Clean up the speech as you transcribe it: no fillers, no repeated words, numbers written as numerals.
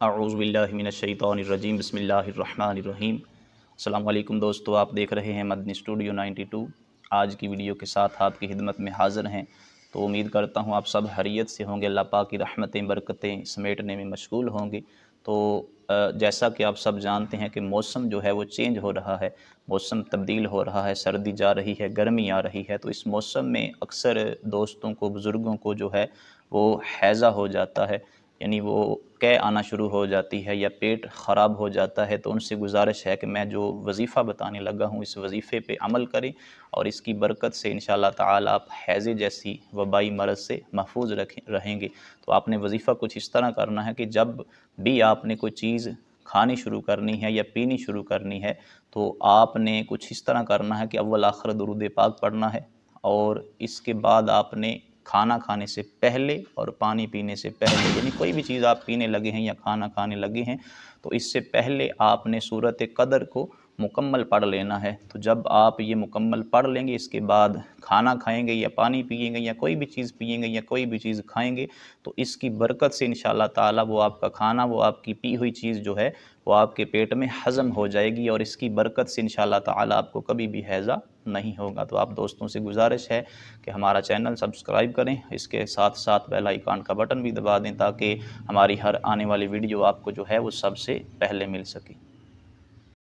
अऊज़ुबिल्लाहिमिनश्शैतानिर्रजीम बिस्मिल्लाहिर्रहमानिर्रहीम। अस्सलाम वालेकुम दोस्तों, आप देख रहे हैं मदनी स्टूडियो 92। आज की वीडियो के साथ आपकी खिदमत में हाज़िर हैं। तो उम्मीद करता हूँ आप सब खैरियत से होंगे, अल्लाह पाक की रहमतें बरकतें समेटने में मशगूल होंगे। तो जैसा कि आप सब जानते हैं कि मौसम जो है वो चेंज हो रहा है, मौसम तब्दील हो रहा है, सर्दी जा रही है, गर्मी आ रही है। तो इस मौसम में अक्सर दोस्तों को, बुज़ुर्गों को जो है वो हैज़ा हो जाता है, यानी वो कै आना शुरू हो जाती है या पेट ख़राब हो जाता है। तो उनसे गुज़ारिश है कि मैं जो वज़ीफ़ा बताने लगा हूँ, इस वज़ीफ़े पे अमल करें और इसकी बरकत से इंशाअल्लाह ताला आप हैज़े जैसी वबाई मरज़ से महफूज़ रहेंगे। तो आपने वज़ीफ़ा कुछ इस तरह करना है कि जब भी आपने कोई चीज़ खानी शुरू करनी है या पीनी शुरू करनी है, तो आपने कुछ इस तरह करना है कि अव्वल आखिर दुरूद पाक पढ़ना है और इसके बाद आपने खाना खाने से पहले और पानी पीने से पहले, यानी कोई भी चीज़ आप पीने लगे हैं या खाना खाने लगे हैं, तो इससे पहले आपने सूरत कदर को मुकम्मल पढ़ लेना है। तो जब आप ये मुकम्मल पढ़ लेंगे, इसके बाद खाना खाएँगे या पानी पिएँगे या कोई भी चीज़ पिएँगे या कोई भी चीज़ खाएँगे, तो इसकी बरकत से इंशाअल्लाह ताला वो आपका खाना, वो आपकी पी हुई चीज़ जो है, वो आपके पेट में हज़म हो जाएगी और इसकी बरकत से इंशाअल्लाह ताला आपको कभी भी हैज़ा नहीं होगा। तो आप दोस्तों से गुज़ारिश है कि हमारा चैनल सब्सक्राइब करें, इसके साथ-साथ बेल आइकन का बटन भी दबा दें ताकि हमारी हर आने वाली वीडियो आपको जो है वो सबसे पहले मिल सके।